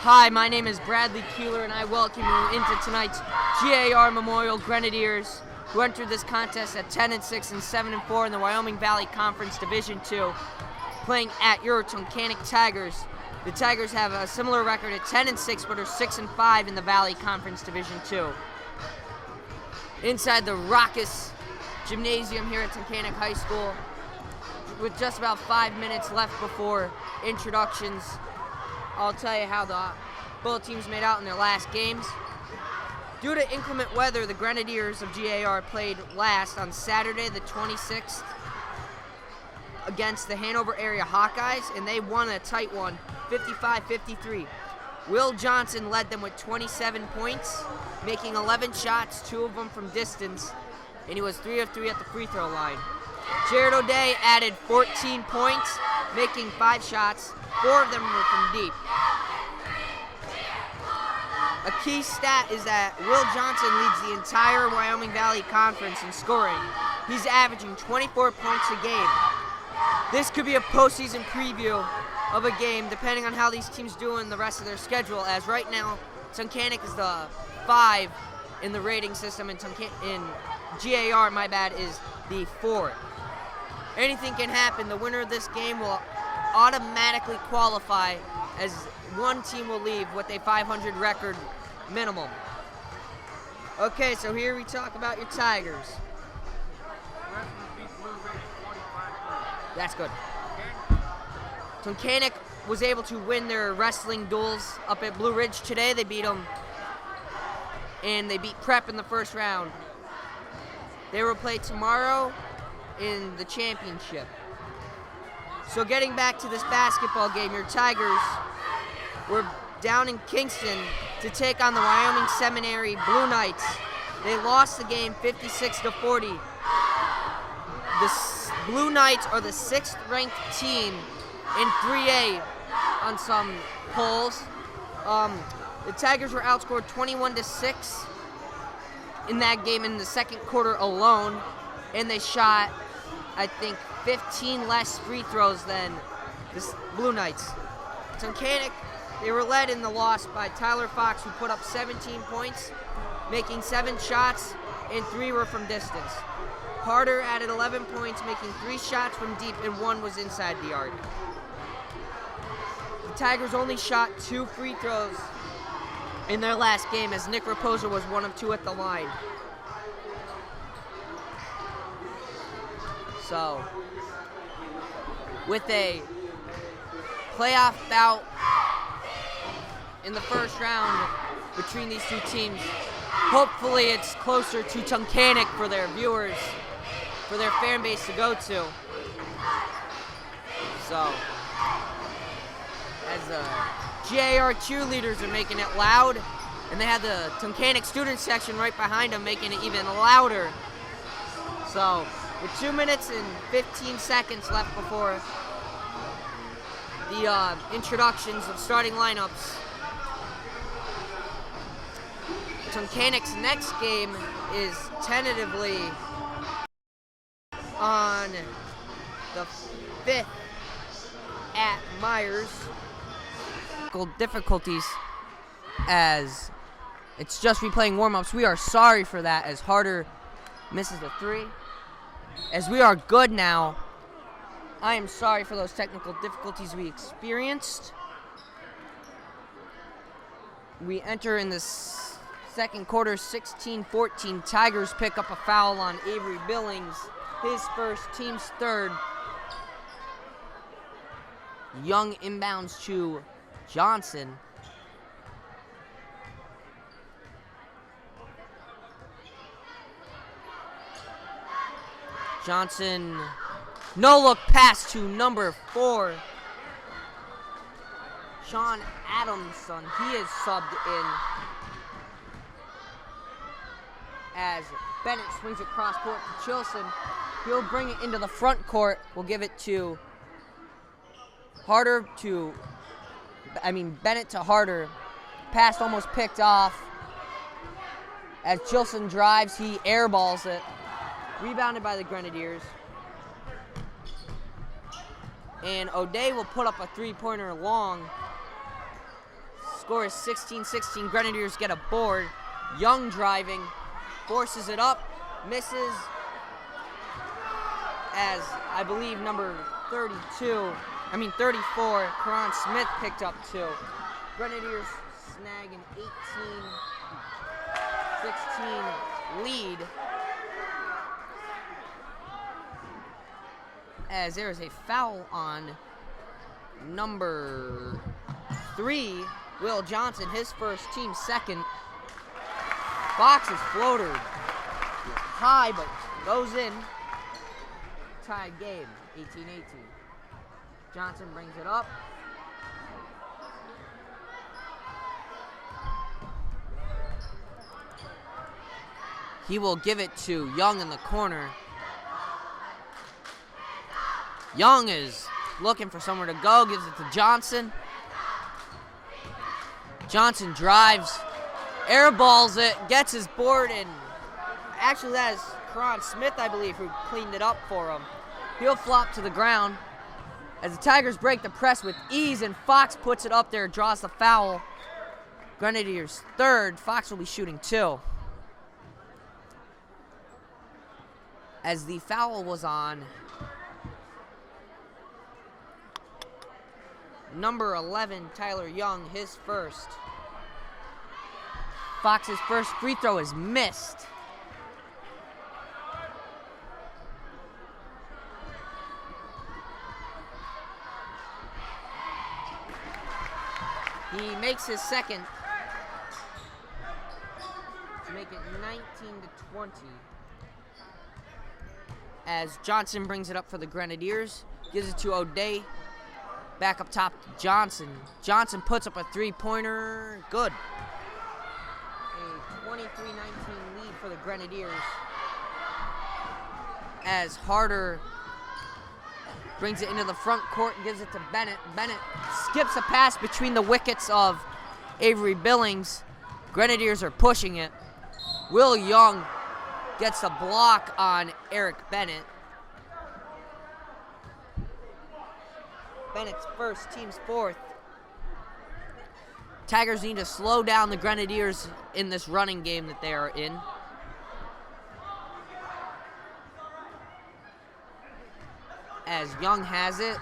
Hi, my name is Bradley Keeler, and I welcome you into tonight's G.A.R. Memorial Grenadiers, who entered this contest at 10-6 and 7-4 in the Wyoming Valley Conference Division II, playing at your Tunkhannock Tigers. The Tigers have a similar record at 10-6, but are 6-5 in the Valley Conference Division II. Inside the raucous gymnasium here at Tunkhannock High School, with just about 5 minutes left before introductions, I'll tell you how both teams made out in their last games. Due to inclement weather, the Grenadiers of G.A.R. played last on Saturday the 26th against the Hanover area Hawkeyes, and they won a tight one, 55-53. Will Johnson led them with 27 points, making 11 shots, 2 of them from distance, and he was 3 of 3 at the free throw line. Jared O'Day added 14 points, making 5 shots, 4 of them were from deep. A key stat is that Will Johnson leads the entire Wyoming Valley Conference in scoring. He's averaging 24 points a game. This could be a postseason preview of a game, depending on how these teams do in the rest of their schedule, as right now, Tunkhannock is the 5 in the rating system, and G.A.R., is the 4. Anything can happen. The winner of this game will automatically qualify, as one team will leave with a 500 record minimum. Okay, so here we talk about your Tigers. That's good. Tunkhannock was able to win their wrestling duels up at Blue Ridge today. They beat them, and they beat Prep in the first round. They will play tomorrow in the championship. So getting back to this basketball game, your Tigers were down in Kingston to take on the Wyoming Seminary Blue Knights. They lost the game 56-40. The Blue Knights are the 6th ranked team in 3A on some polls. The Tigers were outscored 21-6 in that game in the second quarter alone, and they shot, I think, 15 less free throws than the Blue Knights. Tunkhannock, they were led in the loss by Tyler Fox, who put up 17 points, making 7 shots, and 3 were from distance. Harder added 11 points, making 3 shots from deep, and 1 was inside the arc. The Tigers only shot 2 free throws in their last game, as Nick Raposa was 1 of 2 at the line. So, with a playoff bout in the first round between these two teams, hopefully it's closer to Tunkhannock for their viewers, for their fan base to go to. So, as the G.A.R. cheerleaders are making it loud, and they have the Tunkhannock student section right behind them making it even louder. So, with 2 minutes and 15 seconds left before the introductions of starting lineups, Tunkhannock's next game is tentatively on the 5th at Myers. Difficulties, as it's just replaying warm-ups. We are sorry for that, as Harder misses the 3. As we are good now, I am sorry for those technical difficulties we experienced. We enter in this second quarter, 16-14. Tigers pick up a foul on Avery Billings, his first, team's 3rd. Young inbounds to Johnson. Johnson, no look pass to number 4, Sean Adamson. He is subbed in as Bennett swings across court to Chilson. He'll bring it into the front court. We'll give it to Bennett to Harder. Pass almost picked off. As Chilson drives, he airballs it. Rebounded by the Grenadiers. And O'Day will put up a three-pointer long. Score is 16-16. Grenadiers get a board. Young driving, forces it up, misses, as I believe number 34, Karan Smith picked up 2. Grenadiers snag an 18-16 lead, as there is a foul on number 3, Will Johnson, his first, team second. Fox's floater high, but goes in. Tied game, 18-18. Johnson brings it up. He will give it to Young in the corner. Young is looking for somewhere to go, gives it to Johnson. Johnson drives, airballs it, gets his board, and actually that is Karan Smith, I believe, who cleaned it up for him. He'll flop to the ground as the Tigers break the press with ease, and Fox puts it up there, draws the foul. Grenadiers third. Fox will be shooting 2. As the foul was on number 11, Tyler Young, his first. Fox's first free throw is missed. He makes his second to make it 19-20. As Johnson brings it up for the Grenadiers, gives it to O'Day. Back up top to Johnson. Johnson puts up a 3-pointer. Good. A 23-19 lead for the Grenadiers. As Harder brings it into the front court and gives it to Bennett. Bennett skips a pass between the wickets of Avery Billings. Grenadiers are pushing it. Will Young gets a block on Eric Bennett. Bennett's first, team's fourth. Tigers need to slow down the Grenadiers in this running game that they are in. As Young has it.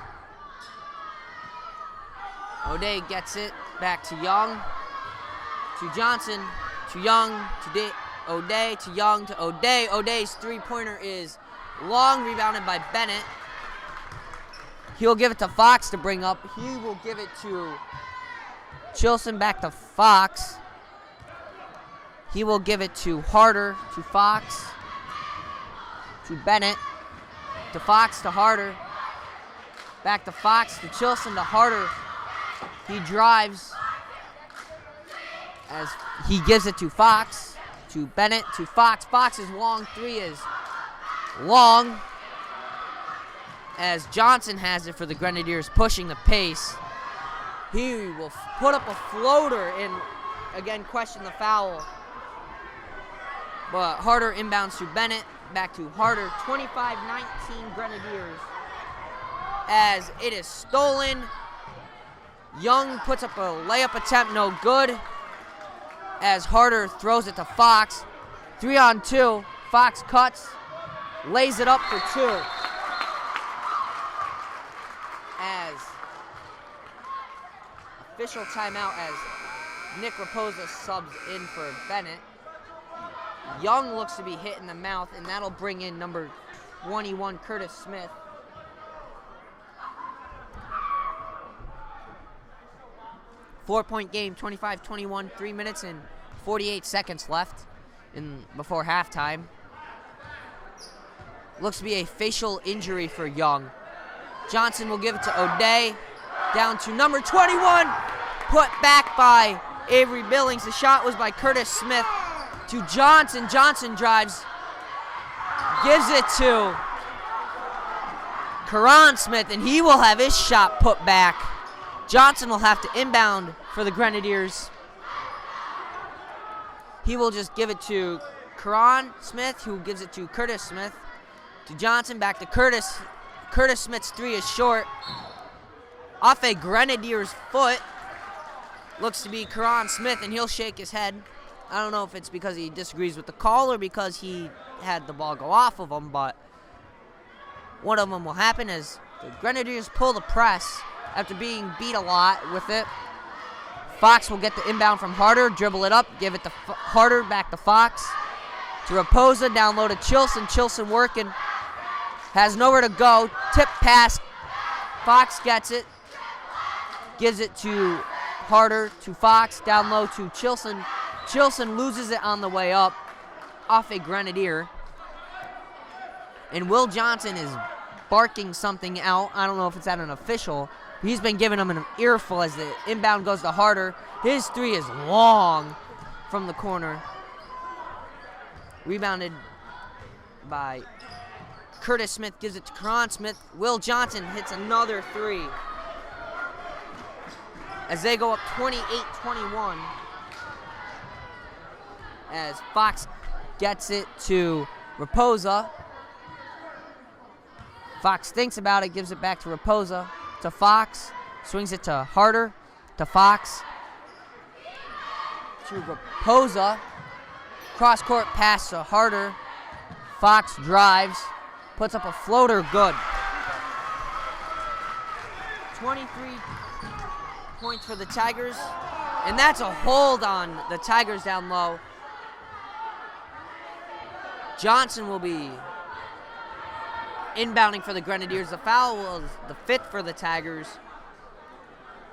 O'Day gets it back to Young. To Johnson. To Young. To O'Day. To Young. To O'Day. O'Day's 3-pointer is long, rebounded by Bennett. He'll give it to Fox to bring up. He will give it to Chilson, back to Fox. He will give it to Harder, to Fox, to Bennett, to Fox, to Harder. Back to Fox, to Chilson, to Harder. He drives as he gives it to Fox, to Bennett, to Fox. Fox's long 3 is long. As Johnson has it for the Grenadiers, pushing the pace. He will put up a floater and, again, question the foul. But Harder inbounds to Bennett, back to Harder. 25-19 Grenadiers. As it is stolen. Young puts up a layup attempt, no good. As Harder throws it to Fox. 3-on-2. Fox cuts, lays it up for 2. As official timeout as Nick Raposa subs in for Bennett. Young looks to be hit in the mouth, and that'll bring in number 21, Curtis Smith. Four-point game, 25-21, 3 minutes and 48 seconds left before halftime. Looks to be a facial injury for Young. Johnson will give it to O'Day. Down to number 21. Put back by Avery Billings. The shot was by Curtis Smith. To Johnson. Johnson drives. Gives it to Karan Smith, and he will have his shot put back. Johnson will have to inbound for the Grenadiers. He will just give it to Karan Smith, who gives it to Curtis Smith. To Johnson, back to Curtis. Curtis Smith's 3 is short. Off a Grenadier's foot. looks to be Karan Smith, and he'll shake his head. I don't know if it's because he disagrees with the call or because he had the ball go off of him, but one of them will happen as the Grenadiers pull the press after being beat a lot with it. Fox will get the inbound from Harder, dribble it up, give it to Harder, back to Fox. To Raposa, down low to Chilson. Chilson working, has nowhere to go. Tip pass, Fox gets it, gives it to Harder, to Fox, down low to Chilson. Chilson loses it on the way up off a Grenadier. And Will Johnson is barking something out. I don't know if it's at an official. He's been giving him an earful as the inbound goes to Harder. His three is long from the corner. Rebounded by Curtis Smith, gives it to Karan Smith. Will Johnson hits another three as they go up 28-21. As Fox gets it to Raposa. Fox thinks about it, gives it back to Raposa, to Fox, swings it to Harder, to Fox, to Raposa, cross-court pass to Harder. Fox drives, puts up a floater, good. 23 points for the Tigers, and that's a hold on the Tigers down low. Johnson will be inbounding for the Grenadiers. The foul was the fifth for the Tigers.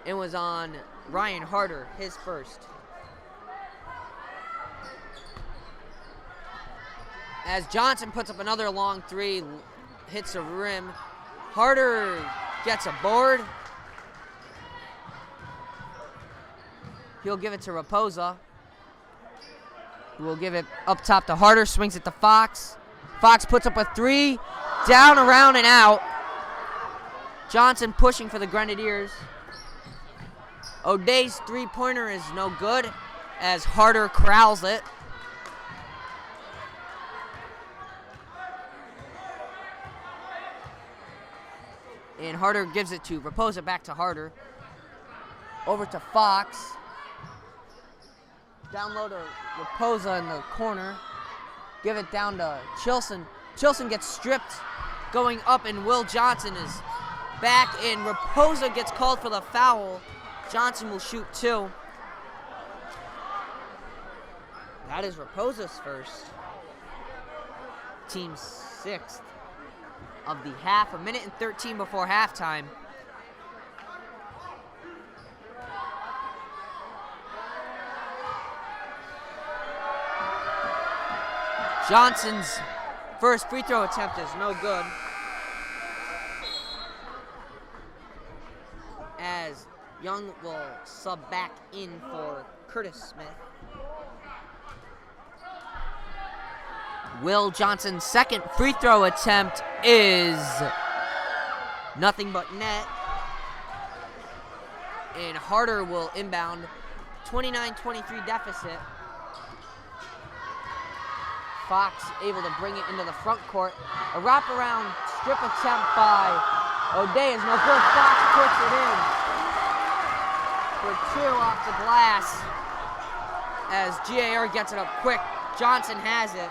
It was on Ryan Harder, his first. As Johnson puts up another long three, hits the rim. Harder gets a board. He'll give it to Raposa, who will give it up top to Harder, swings it to Fox. Fox puts up a three, down, around, and out. Johnson pushing for the Grenadiers. O'Day's three-pointer is no good as Harder corrals it. And Harder gives it to Raposa, back to Harder. Over to Fox. Down low to Raposa in the corner. Give it down to Chilson. Chilson gets stripped going up, and Will Johnson is back, and Raposa gets called for the foul. Johnson will shoot two. That is Raposa's first. Team's sixth of the half. 1:13 before halftime. Johnson's first free throw attempt is no good, as Young will sub back in for Curtis Smith. Will Johnson's second free throw attempt is nothing but net, and Harder will inbound. 29-23 deficit. Fox able to bring it into the front court. A wraparound strip attempt by O'Day is no good. Fox puts it in for two off the glass as G.A.R. gets it up quick. Johnson has it.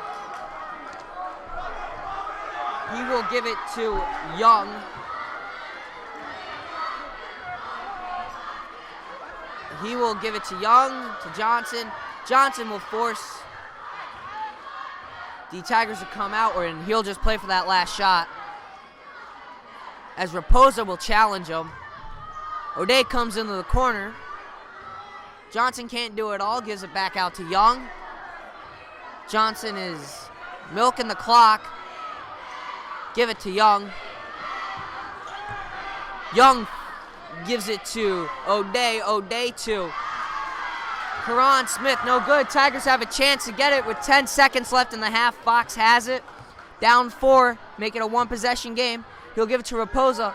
He will give it to Young. He will give it to Young, to Johnson. Johnson will force the Tigers to come out, and he'll just play for that last shot, as Raposa will challenge him. O'Day comes into the corner. Johnson can't do it all, gives it back out to Young. Johnson is milking the clock. Give it to Young. Young gives it to O'Day. O'Day to Karan Smith, no good. Tigers have a chance to get it with 10 seconds left in the half. Fox has it. Down 4, make it a one-possession game. He'll give it to Raposa,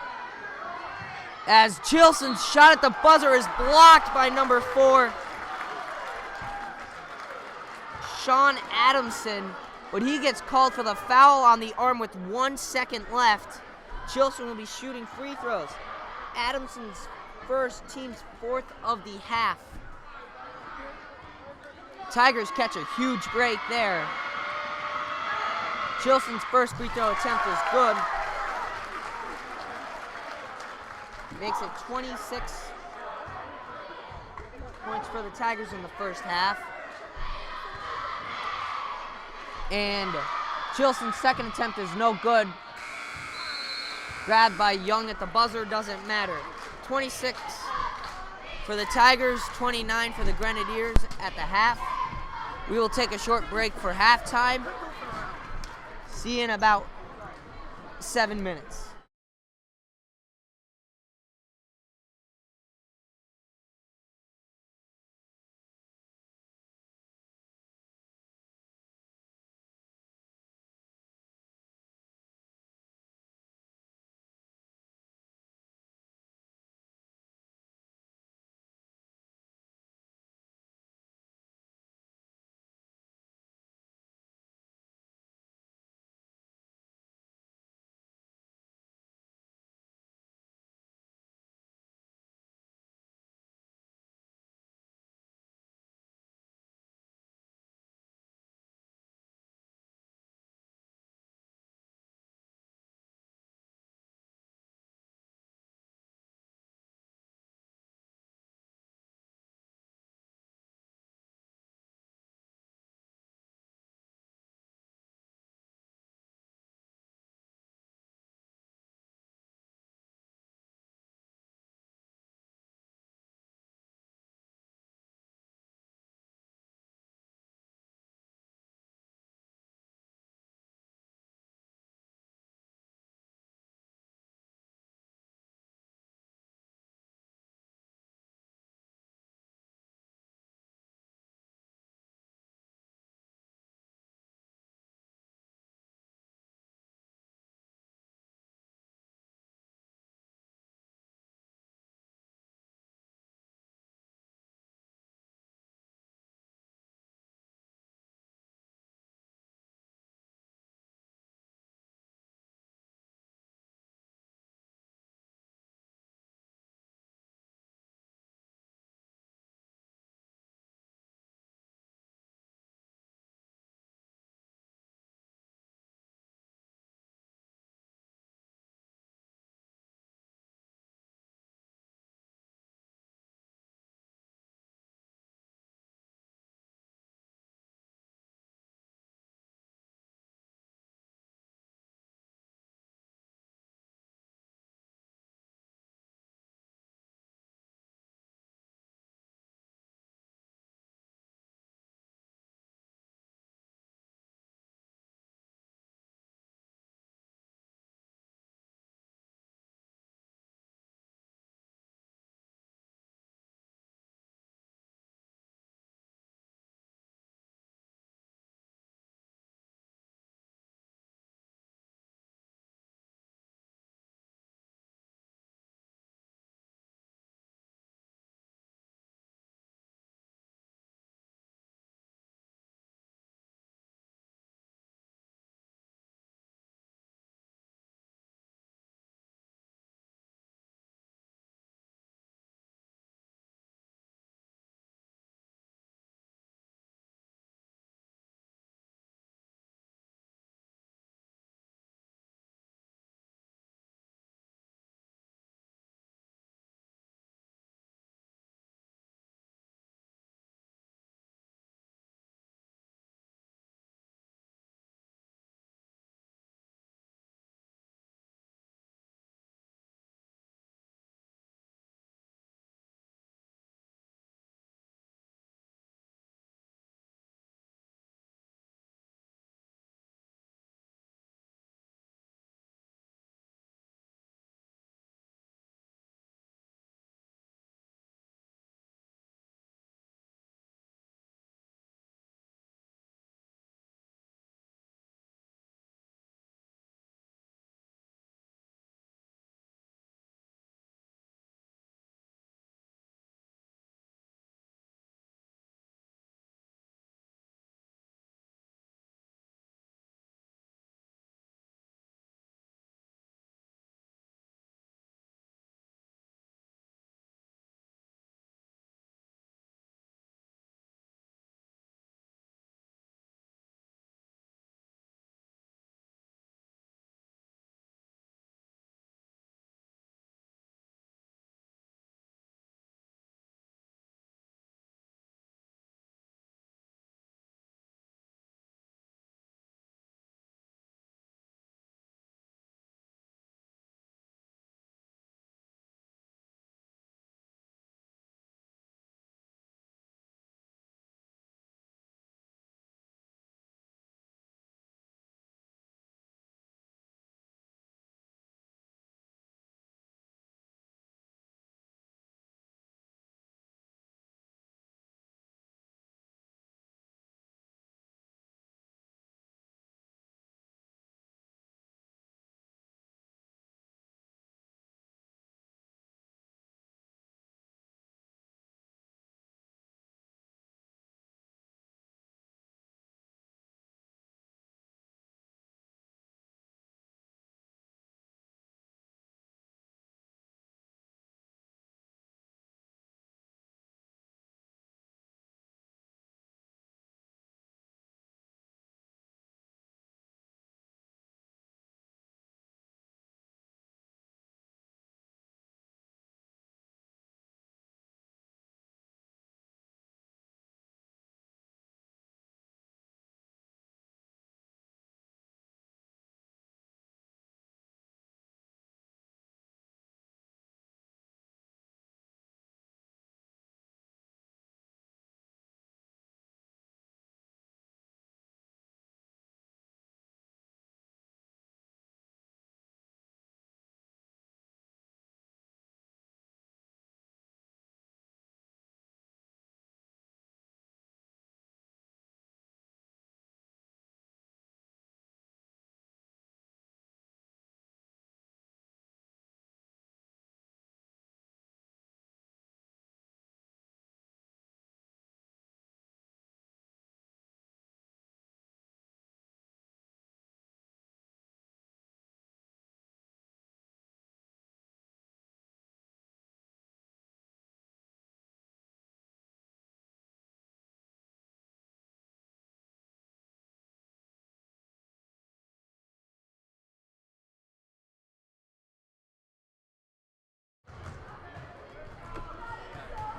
as Chilson's shot at the buzzer is blocked by number 4, Sean Adamson, but he gets called for the foul on the arm with 1 second left. Chilson will be shooting free throws. Adamson's first, team's fourth of the half. Tigers catch a huge break there. Chilson's first free throw attempt is good. Makes it 26 points for the Tigers in the first half. And Chilson's second attempt is no good. Grabbed by Young at the buzzer, doesn't matter. 26 for the Tigers, 29 for the Grenadiers at the half. We will take a short break for halftime. See you in about 7 minutes.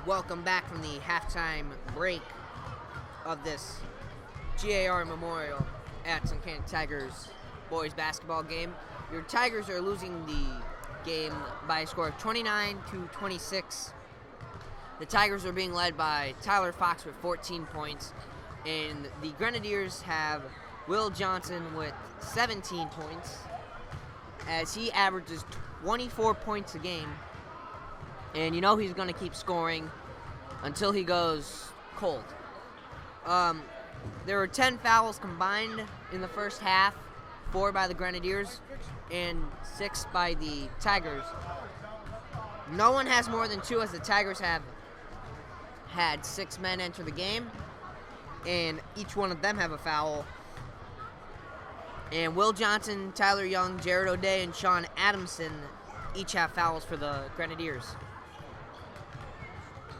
Welcome back from the halftime break of this G.A.R. Memorial at Suncannon Tigers boys basketball game. Your Tigers are losing the game by a score of 29-26. The Tigers are being led by Tyler Fox with 14 points, and the Grenadiers have Will Johnson with 17 points, as he averages 24 points a game. And you know he's going to keep scoring until he goes cold. There were 10 fouls combined in the first half, 4 by the Grenadiers and 6 by the Tigers. No one has more than 2, as the Tigers have had 6 men enter the game, and each one of them have a foul. And Will Johnson, Tyler Young, Jared O'Day, and Sean Adamson each have fouls for the Grenadiers.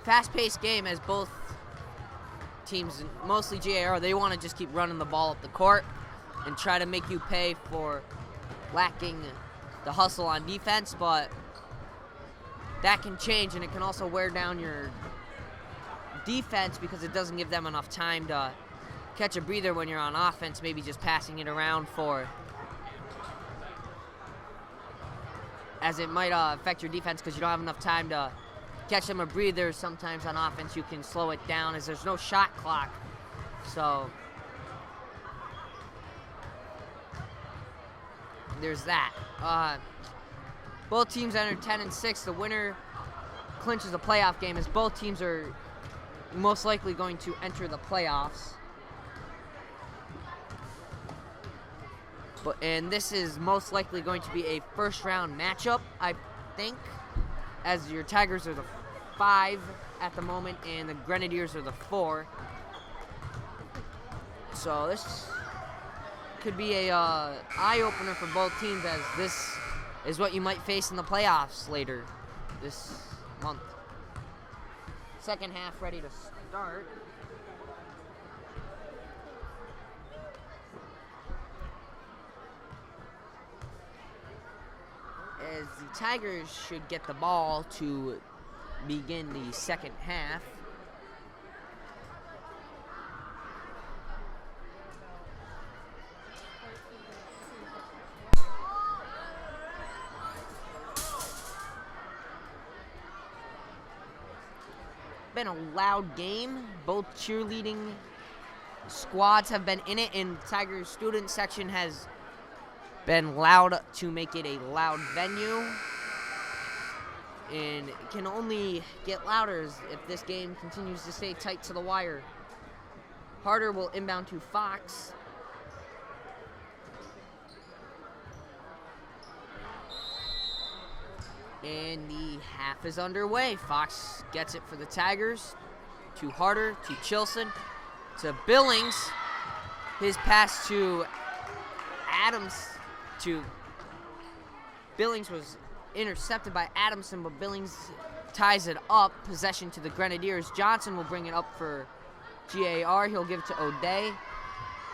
Fast-paced game, as both teams, mostly G.A.R., they want to just keep running the ball up the court and try to make you pay for lacking the hustle on defense, but that can change, and it can also wear down your defense because it doesn't give them enough time to catch a breather when you're on offense, maybe just passing it around as it might affect your defense because you don't have enough time to catch them a breather. Sometimes on offense you can slow it down as there's no shot clock. So there's that. Both teams entered 10-6. The winner clinches a playoff game, as both teams are most likely going to enter the playoffs. And this is most likely going to be a first-round matchup, I think, as your Tigers are the 5 at the moment and the Grenadiers are the 4. So this could be a eye-opener for both teams, as this is what you might face in the playoffs later this month. Second half ready to start. As the Tigers should get the ball to begin the second half. Been a loud game. Both cheerleading squads have been in it, and Tigers student section has been loud to make it a loud venue, and it can only get louder if this game continues to stay tight to the wire. Harder will inbound to Fox. And the half is underway. Fox gets it for the Tigers. To Harder, to Chilson, to Billings. His pass to Billings was intercepted by Adamson, but Billings ties it up. Possession to the Grenadiers. Johnson will bring it up for G.A.R. He'll give it to O'Day.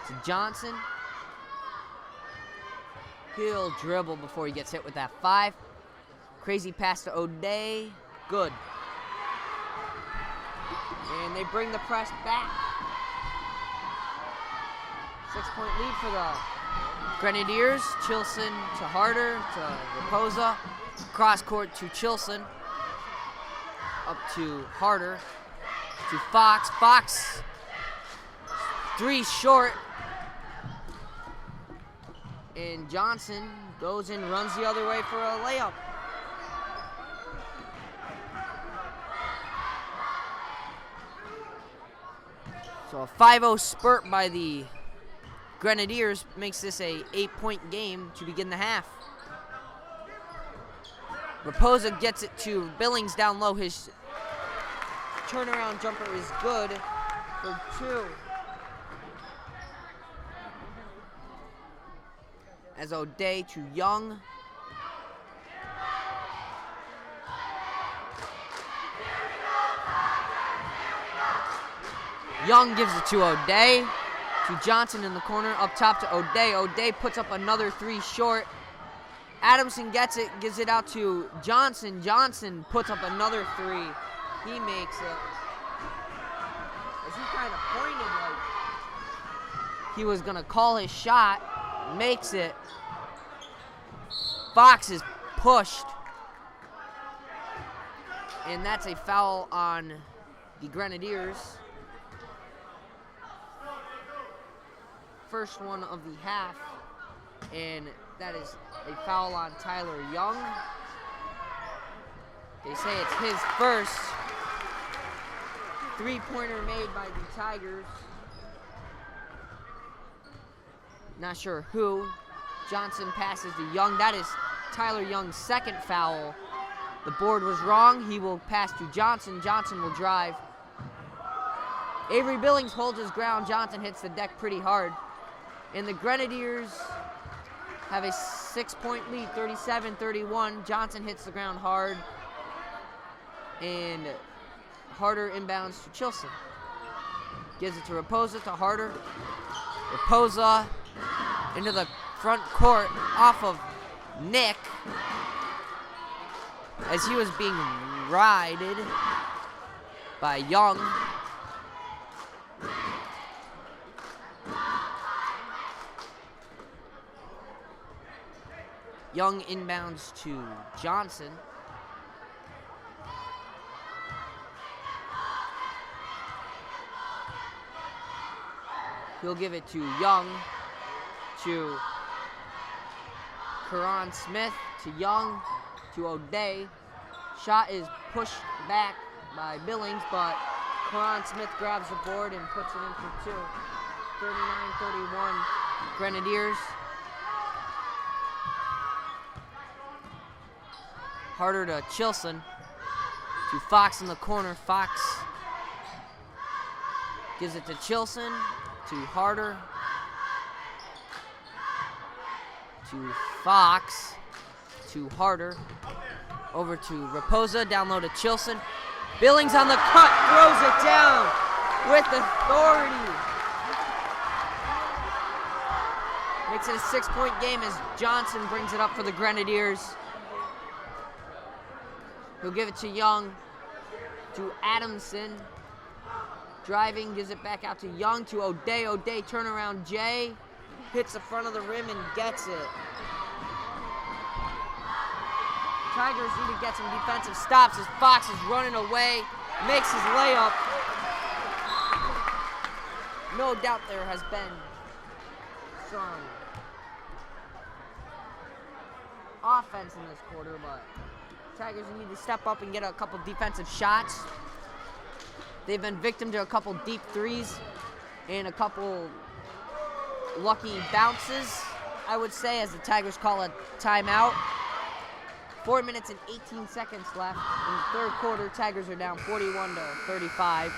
To Johnson. He'll dribble before he gets hit with that 5. Crazy pass to O'Day. Good. And they bring the press back. 6-point lead for the Grenadiers. Chilson to Harder, to Raposa. Cross court to Chilson. Up to Harder. To Fox. Fox. 3 short. And Johnson goes and runs the other way for a layup. So a 5-0 spurt by the Grenadiers makes this a 8-point game to begin the half. Raposa gets it to Billings down low. His turnaround jumper is good for 2. As O'Day to Young. Young gives it to O'Day. To Johnson in the corner, up top to O'Day. O'Day puts up another 3 short. Adamson gets it, gives it out to Johnson. Johnson puts up another 3. He makes it. As he kind of pointed like he was going to call his shot. Makes it. Fox is pushed. And that's a foul on the Grenadiers. First one of the half. And that is a foul on Tyler Young. They say it's his first three-pointer made by the Tigers. Not sure who. Johnson passes to Young. That is Tyler Young's second foul. The board was wrong. He will pass to Johnson. Johnson will drive. Avery Billings holds his ground. Johnson hits the deck pretty hard. And the Grenadiers have a 6-point lead, 37-31. Johnson hits the ground hard. And Harder inbounds to Chilson. Gives it to Raposa, to Harder. Raposa into the front court off of Nick as he was being rided by Young. Young inbounds to Johnson. He'll give it to Young, to Karan Smith, to Young, to O'Day. Shot is pushed back by Billings, but Karan Smith grabs the board and puts it in for two. 39-31 Grenadiers. Harder to Chilson, to Fox in the corner. Fox gives it to Chilson, to Harder, to Fox, to Harder, over to Raposa, down low to Chilson. Billings on the cut, throws it down with authority. Makes it a 6-point game as Johnson brings it up for the Grenadiers. He'll give it to Young, to Adamson. Driving, gives it back out to Young, to O'Day. O'Day, turnaround Jay. Hits the front of the rim and gets it. Tigers need to get some defensive stops as Fox is running away. Makes his layup. No doubt there has been some offense in this quarter, but Tigers need to step up and get a couple defensive shots. They've been victim to a couple deep threes and a couple lucky bounces, I would say, as the Tigers call a timeout. 4 minutes and 18 seconds left in the third quarter. Tigers are down 41-35.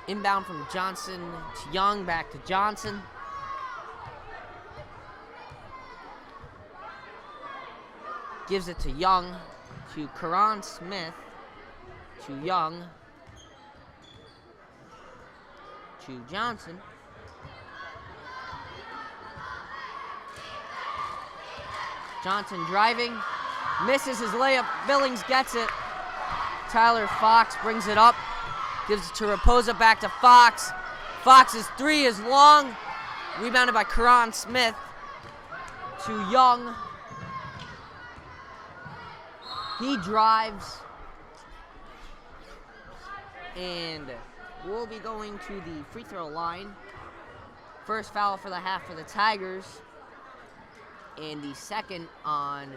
Inbound from Johnson to Young, back to Johnson. Gives it to Young, to Karan Smith, to Young, to Johnson. Johnson driving, misses his layup. Billings gets it. Tyler Fox brings it up. Gives it to Raposa, back to Fox. Fox's three is long. Rebounded by Karan Smith. To Young. He drives. And we'll be going to the free throw line. First foul for the half for the Tigers. And the second on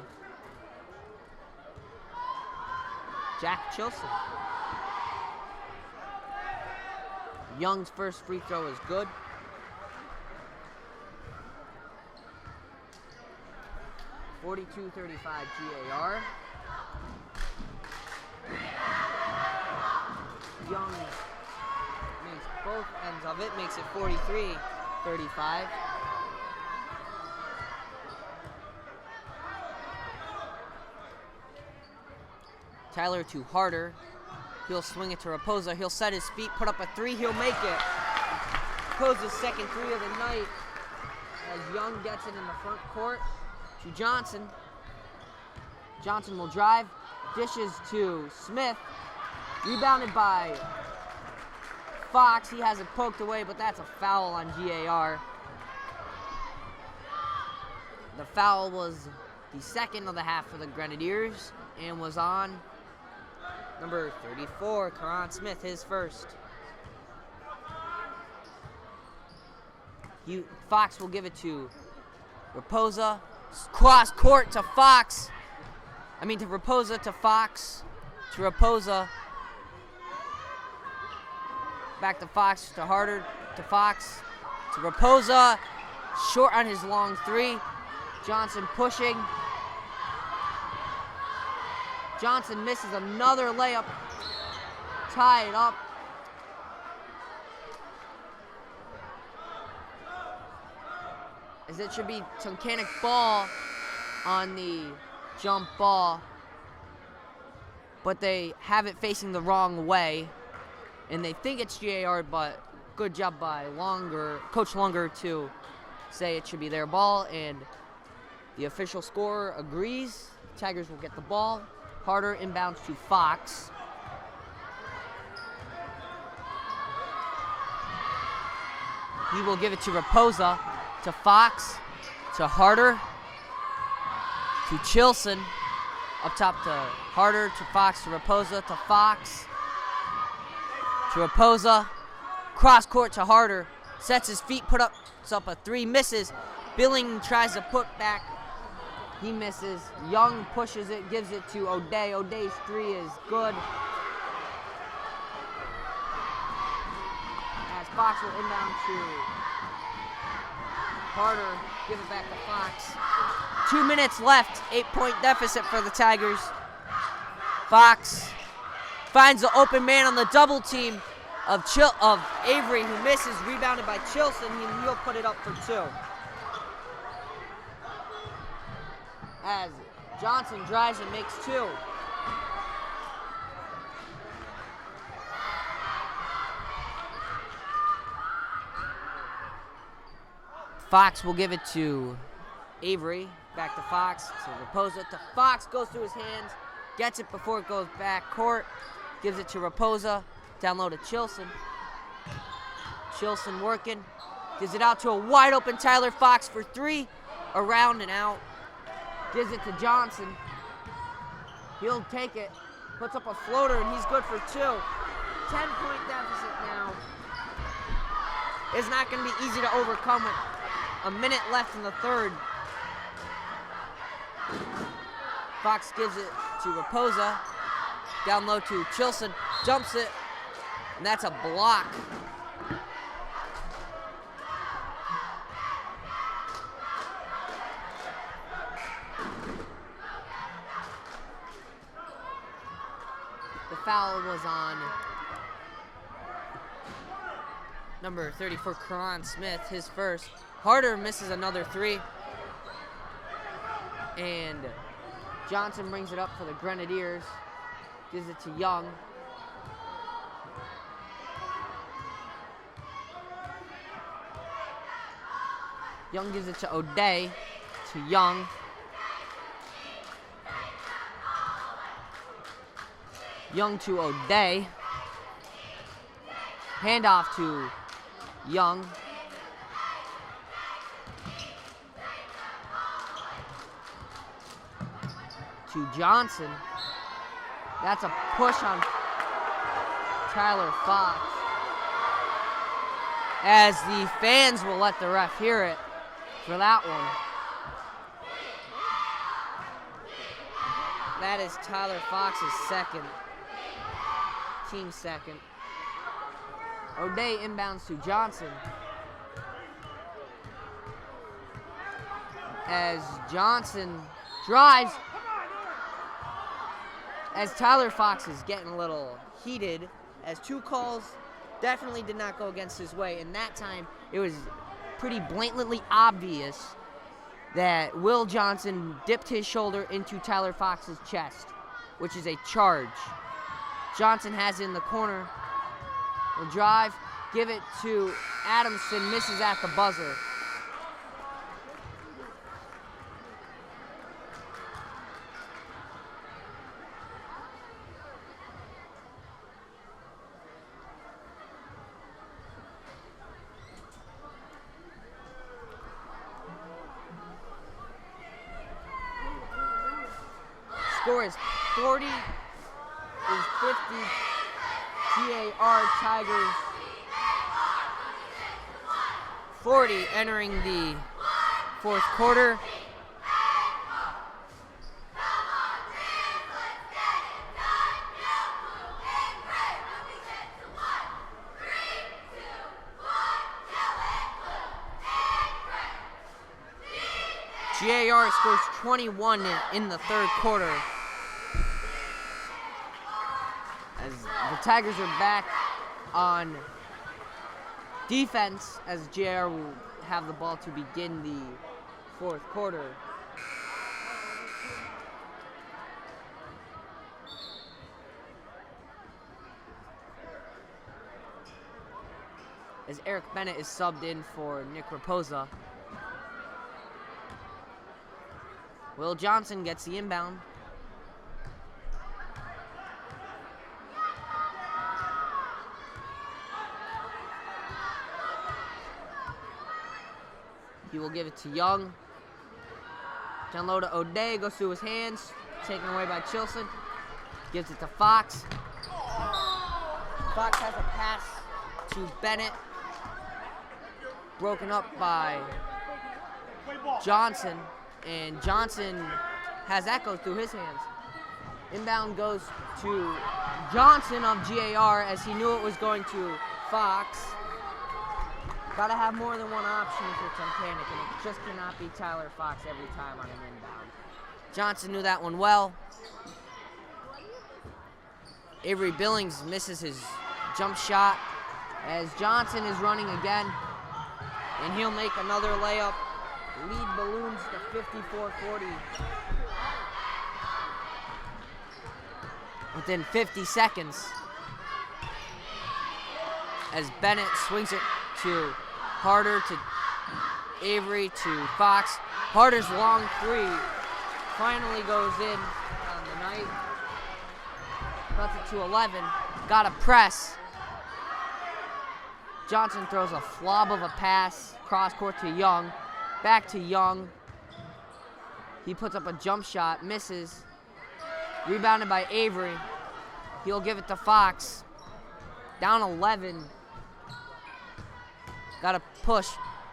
Jack Chilson. Young's first free throw is good. (42-35) G.A.R. Young makes both ends of it, makes it 43-35. Tyler to Harder. He'll swing it to Raposa. He'll set his feet, put up a three. He'll make it. Raposa's second three of the night as Young gets it in the front court to Johnson. Johnson will drive. Dishes to Smith. Rebounded by Fox. He has it poked away, but that's a foul on G.A.R. The foul was the second of the half for the Grenadiers and was on number 34, Karan Smith, his first. Fox will give it to Raposa. Cross court to Fox. To Raposa to Fox. To Raposa. Back to Fox, to Harder, to Fox. To Raposa. Short on his long three. Johnson pushing. Johnson misses another layup. Tie it up. As it should be Tunkhannock ball on the jump ball. But they have it facing the wrong way. And they think it's G.A.R., but good job by Coach Longer to say it should be their ball. And the official scorer agrees. Tigers will get the ball. Harder inbounds to Fox. He will give it to Raposa, to Fox, to Harder, to Chilson. Up top to Harder, to Fox, to Raposa, to Fox, to Raposa. Cross court to Harder. Sets his feet, puts up a three, misses. Billing tries to put back. He misses. Young pushes it, gives it to O'Day. O'Day's three is good. As Fox will inbound to Harder, give it back to Fox. 2 minutes left, 8-point deficit for the Tigers. Fox finds the open man on the double team of Avery, who misses, rebounded by Chilson. He'll put it up for two. As Johnson drives and makes two. Fox will give it to Avery. Back to Fox. To Raposa. To Fox. Goes through his hands. Gets it before it goes back court. Gives it to Raposa. Down low to Chilson. Chilson working. Gives it out to a wide open Tyler Fox for three. Around and out. Gives it to Johnson. He'll take it. Puts up a floater, and he's good for two. 10-point deficit now. It's not going to be easy to overcome with a minute left in the third. Fox gives it to Raposa. Down low to Chilson. Jumps it. And that's a block. The foul was on number 34, Karan Smith, his first. Harder misses another three. And Johnson brings it up for the Grenadiers. Gives it to Young. Young gives it to O'Day. To Young. Young to O'Day. Handoff to Young. To Johnson. That's a push on Tyler Fox. As the fans will let the ref hear it for that one. That is Tyler Fox's second. Team second. O'Day inbounds to Johnson. As Johnson drives. As Tyler Fox is getting a little heated. As two calls definitely did not go against his way. And that time it was pretty blatantly obvious that Will Johnson dipped his shoulder into Tyler Fox's chest. which is a charge. Johnson has it in the corner. Will drive, give it to Adamson, misses at the buzzer. Score is 40 is 50. G.A.R. Tigers 40 entering the fourth quarter. G.A.R. scores 21 in the third quarter. As the Tigers are back on defense, as G.A.R. will have the ball to begin the fourth quarter. As Eric Bennett is subbed in for Nick Raposa. Will Johnson gets the inbound. He will give it to Young. Down low to O'Day, goes through his hands. Taken away by Chilson. Gives it to Fox. Fox has a pass to Bennett. Broken up by Johnson. And Johnson has that go through his hands. Inbound goes to Johnson of G.A.R. as he knew it was going to Fox. Gotta have more than one option if it's on panic, and it just cannot be Tyler Fox every time on an inbound. Johnson knew that one well. Avery Billings misses his jump shot as Johnson is running again, and he'll make another layup. Lead balloons to 54-40. Within 50 seconds, as Bennett swings it to Harder, to Avery, to Fox. Harder's long three finally goes in on the night. Cuts it to 11. Got a press. Johnson throws a flob of a pass cross court to Young. Back to Young. He puts up a jump shot, misses. Rebounded by Avery. He'll give it to Fox. Down 11. Got a push.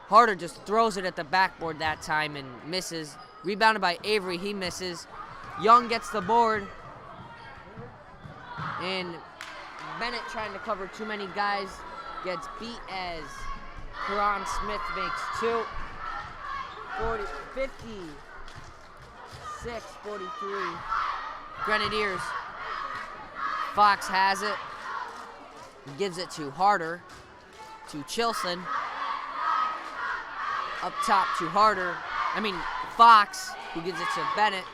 Harder just throws it at the backboard that time and misses. Rebounded by Avery, he misses. Young gets the board. And Bennett, trying to cover too many guys, gets beat as Karan Smith makes two. 56-43. Grenadiers. Fox has it. He gives it to Harder. To Chilson. Up top to Fox, who gives it to Bennett.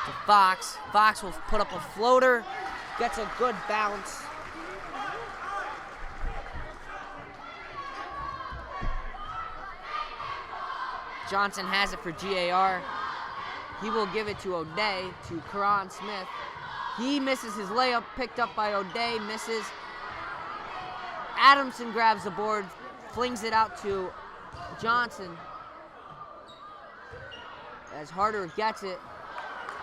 To Fox. Fox will put up a floater. Gets a good bounce. Johnson has it for G.A.R. He will give it to O'Day, to Karan Smith. He misses his layup, picked up by O'Day, misses. Adamson grabs the board, flings it out to Johnson. As Harder gets it,